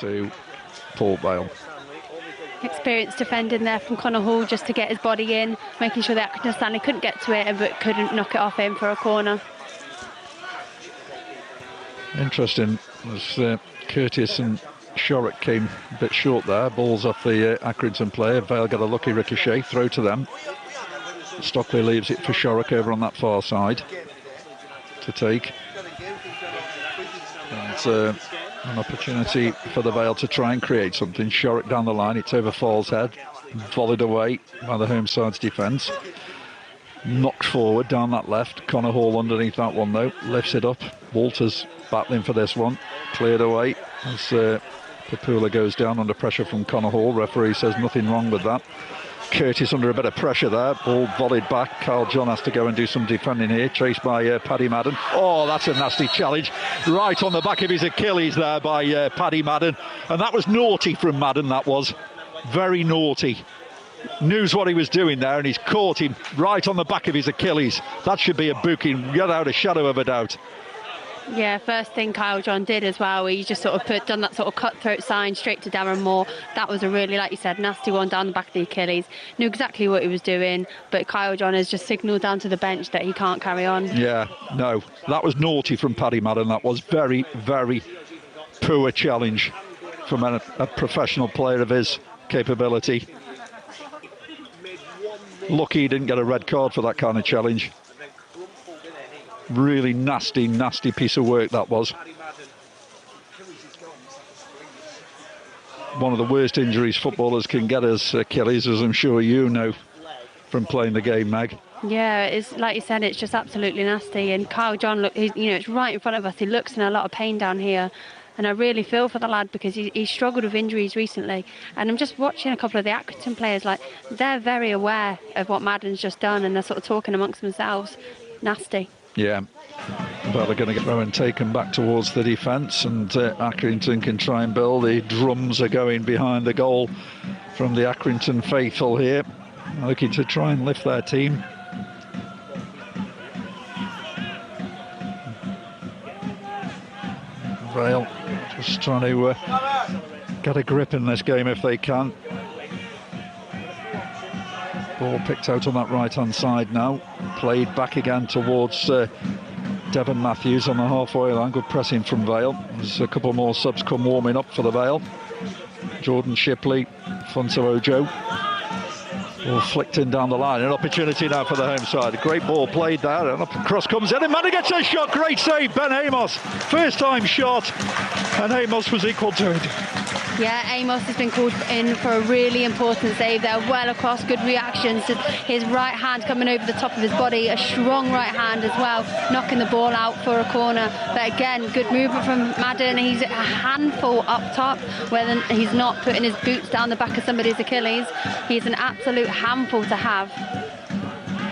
to Port Vale. Experienced defending there from Connor Hall just to get his body in, making sure that Accrington Stanley couldn't get to it but couldn't knock it off him for a corner. Interesting, as Curtis and Shorrock came a bit short there. Balls off the Accrington player. Vale got a lucky ricochet, throw to them. Stockley leaves it for Shorrock over on that far side to take. And an opportunity for the Vale to try and create something. Shorrock down the line, it's over Fall's head, volleyed away by the home side's defence. Knocked forward down that left. Connor Hall underneath that one though, lifts it up. Walters battling for this one, cleared away as Papula goes down under pressure from Connor Hall. Referee says nothing wrong with that. Curtis under a bit of pressure there, ball volleyed back. Kyle John has to go and do some defending here, chased by Paddy Madden. Oh, that's a nasty challenge, right on the back of his Achilles there by Paddy Madden, and that was naughty from Madden. That was very naughty. Knows what he was doing there, and he's caught him right on the back of his Achilles. That should be a booking without a shadow of a doubt. Yeah, first thing Kyle John did as well, he just sort of done that sort of cutthroat sign straight to Darren Moore. That was a really, like you said, nasty one down the back of the Achilles. Knew exactly what he was doing, but Kyle John has just signalled down to the bench that he can't carry on. Yeah, no, that was naughty from Paddy Madden. That was very, very poor challenge from a professional player of his capability. Lucky he didn't get a red card for that kind of challenge. Really nasty, nasty piece of work that was. One of the worst injuries footballers can get is Achilles, as I'm sure you know from playing the game, Meg. Yeah, it's like you said, it's just absolutely nasty. And Kyle John, look, it's right in front of us. He looks in a lot of pain down here. And I really feel for the lad because he's struggled with injuries recently. And I'm just watching a couple of the Accrington players, like, they're very aware of what Madden's just done and they're sort of talking amongst themselves. Nasty. Yeah. Well, they're going to get Rowan taken back towards the defence, and Accrington can try and build. The drums are going behind the goal from the Accrington faithful here, looking to try and lift their team. Vale just trying to get a grip in this game if they can. Ball picked out on that right-hand side now. Played back again towards Devon Matthews on the halfway line. Good pressing from Vale. There's a couple more subs come warming up for the Vale. Jordan Shipley, Funso Ojo. All flicked in down the line. An opportunity now for the home side. A great ball played there. And up across comes in. And Manny gets a shot. Great save. Ben Amos. First time shot. And Amos was equal to it. Yeah, Amos has been called in for a really important save there. Well across, good reactions. His right hand coming over the top of his body. A strong right hand as well, knocking the ball out for a corner. But again, good movement from Madden. He's a handful up top, where he's not putting his boots down the back of somebody's Achilles. He's an absolute handful to have.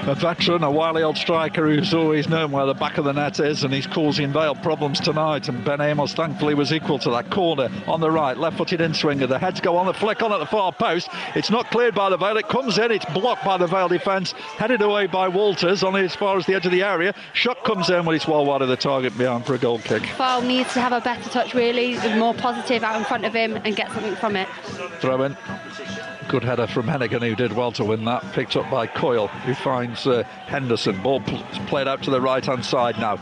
A veteran, a wily old striker who's always known where the back of the net is, and he's causing Vale problems tonight. And Ben Amos thankfully was equal to that. Corner on the right, left-footed in-swinger. The heads go on, the flick on at the far post. It's not cleared by the Vale. It comes in, it's blocked by the Vale defence. Headed away by Walters on as far as the edge of the area. Shot comes in when it's well wide of the target behind for a goal kick. Vale needs to have a better touch, really, more positive out in front of him and get something from it. Throw in. Good header from Hennigan, who did well to win that. Picked up by Coyle, who finds Henderson. Ball played out to the right-hand side now.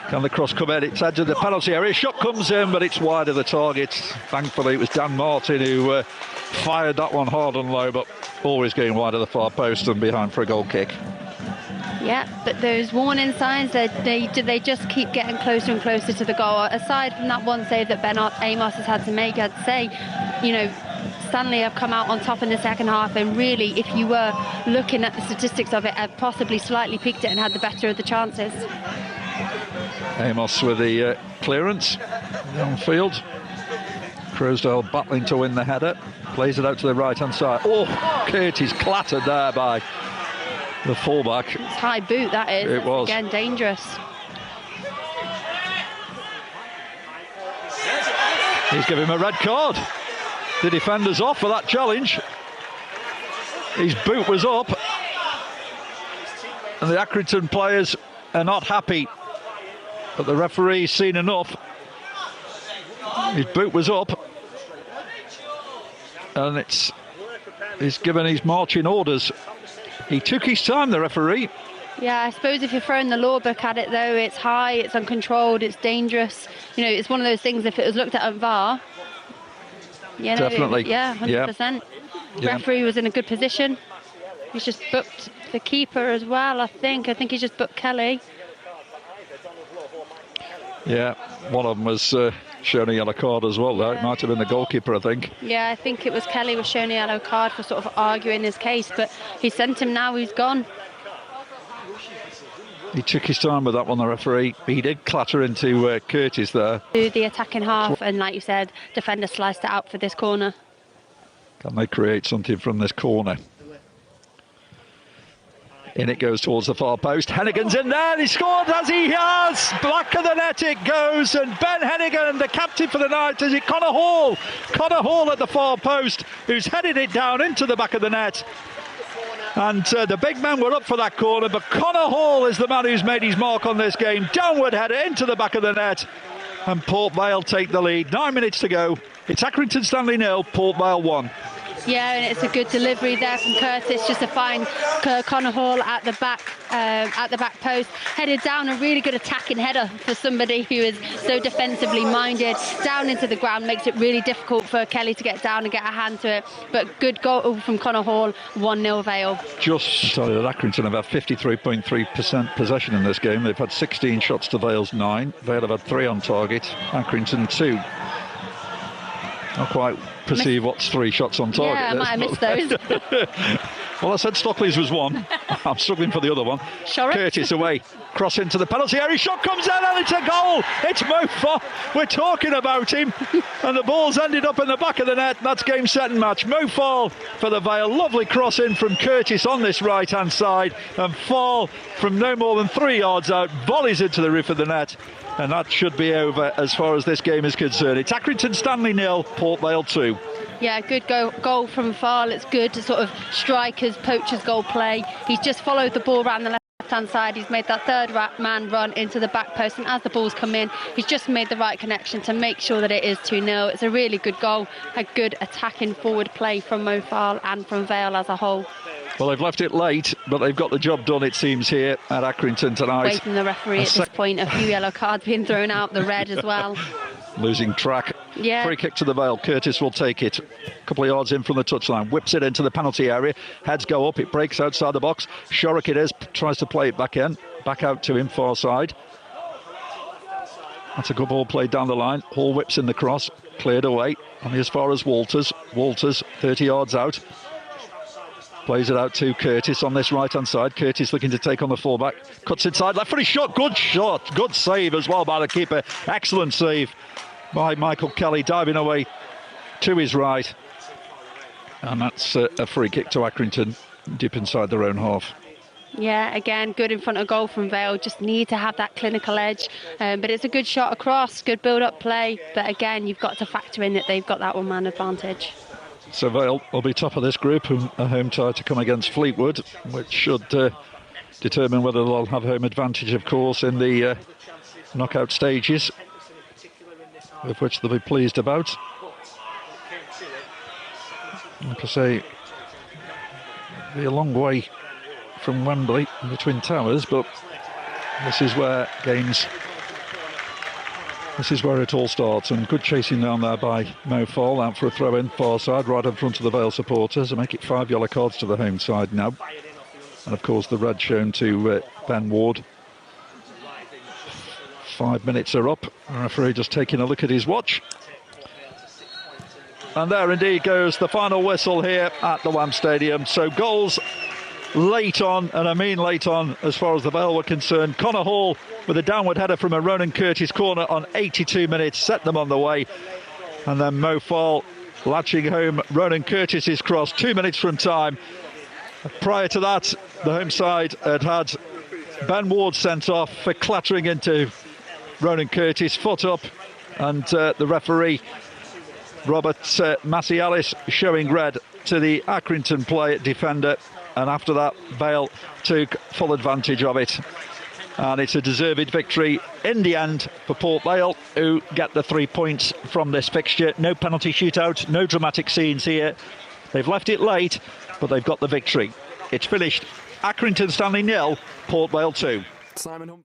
Can the cross come in? It's edge of the penalty area. Shot comes in, but it's wide of the target. Thankfully, it was Dan Martin who fired that one hard and low, but always going wide of the far post and behind for a goal kick. Yeah, but those warning signs, they just keep getting closer and closer to the goal. Aside from that one save that Ben Amos has had to make, I'd say, Stanley have come out on top in the second half, and really, if you were looking at the statistics of it, have possibly slightly peaked it and had the better of the chances. Amos with the clearance downfield. Crosdale battling to win the header. Plays it out to the right-hand side. Oh, Curtis clattered there by the fullback. It's high boot, that is. It was. Again, dangerous. He's giving him a red card. The defender's off for that challenge. His boot was up. And the Accrington players are not happy. But the referee's seen enough. His boot was up. and he's given his marching orders. He took his time, the referee. Yeah, I suppose if you're throwing the law book at it, though, it's high, it's uncontrolled, it's dangerous. You know, it's one of those things, if it was looked at VAR, you know, definitely. Yeah, 100%. Yeah. Referee was in a good position. He's just booked the keeper as well, I think. I think he's just booked Kelly. Yeah, one of them was shown a yellow card as well, though. It might have been the goalkeeper, I think. Yeah, I think it was Kelly was shown a yellow card for sort of arguing his case, but he sent him now, he's gone. He took his time with that one, the referee. He did clatter into Curtis there. The attacking half, and like you said, defender sliced it out for this corner. Can they create something from this corner? In it goes towards the far post. Hennigan's in there. He scored as he has. Back of the net it goes. And Ben Hennigan, the captain for the night, is it Connor Hall? Connor Hall at the far post, who's headed it down into the back of the net. And the big men were up for that corner, but Connor Hall is the man who's made his mark on this game. Downward header into the back of the net. And Port Vale take the lead. 9 minutes to go. It's Accrington Stanley 0, Port Vale 1. Yeah, and it's a good delivery there from Curtis, just to find Connor Hall at the back post. Headed down, a really good attacking header for somebody who is so defensively minded. Down into the ground, makes it really difficult for Kelly to get down and get a hand to it. But good goal from Connor Hall, 1-0 Vale. Just that Accrington have had 53.3% possession in this game. They've had 16 shots to Vale's 9. Vale have had 3 on target, Accrington 2. Not quite perceive what's 3 shots on target. Yeah, I might have missed those. Well, I said Stockley's was 1. I'm struggling for the other one. Sure. Curtis away, cross into the penalty area, shot comes in and it's a goal. It's Mo Fall. We're talking about him, and the ball's ended up in the back of the net. That's game, set and match. Mo Fall for the Vale. Lovely cross in from Curtis on this right hand side, and Fall from no more than 3 yards out volleys into the roof of the net. And that should be over as far as this game is concerned. It's Accrington Stanley 0, Port Vale 2. Yeah, good goal from Fall. It's good to sort of strikers, poachers goal play. He's just followed the ball around the left-hand side. He's made that third man run into the back post, and as the ball's come in, he's just made the right connection to make sure that it is 2-0. It's a really good goal, a good attacking forward play from Mo Fall and from Vale as a whole. Well, they've left it late, but they've got the job done, it seems, here at Accrington tonight. Away from the referee at this point, a few yellow cards being thrown out, the red as well. Losing track. Yeah. Free kick to the Vale. Curtis will take it. A couple of yards in from the touchline. Whips it into the penalty area. Heads go up. It breaks outside the box. Shorrock it is. Tries to play it back in. Back out to him, far side. That's a good ball played down the line. Hall whips in the cross. Cleared away. Only as far as Walters. Walters, 30 yards out. Plays it out to Curtis on this right-hand side. Curtis looking to take on the fullback. Cuts inside, left footed shot. Good shot. Good save as well by the keeper. Excellent save by Michael Kelly, diving away to his right. And that's a free kick to Accrington, deep inside their own half. Yeah, again, good in front of goal from Vale. Just need to have that clinical edge. But it's a good shot across, good build-up play. But again, you've got to factor in that they've got that one-man advantage. So Vale will be top of this group, and a home tie to come against Fleetwood, which should determine whether they'll have home advantage, of course, in the knockout stages, with which they'll be pleased about. Like I say, it'll be a long way from Wembley in the Twin Towers, but this is where it all starts. And good chasing down there by Mo Fall, out for a throw in, far side, right in front of the Vale supporters, and make it 5 yellow cards to the home side now. And of course the red shown to Ben Ward. 5 minutes are up. The referee just taking a look at his watch. And there indeed goes the final whistle here at the WAM Stadium. So goals late on, and I mean late on as far as the Vale were concerned. Connor Hall with a downward header from a Ronan Curtis corner on 82 minutes set them on the way, and then Mo Fall latching home Ronan Curtis's cross 2 minutes from time. Prior to that, the home side had Ben Ward sent off for clattering into Ronan Curtis, foot up, and the referee Robert Macialis showing red to the Accrington defender. And after that, Vale took full advantage of it. And it's a deserved victory in the end for Port Vale, who get the 3 points from this fixture. No penalty shootout, no dramatic scenes here. They've left it late, but they've got the victory. It's finished Accrington Stanley 0, Port Vale 2. Simon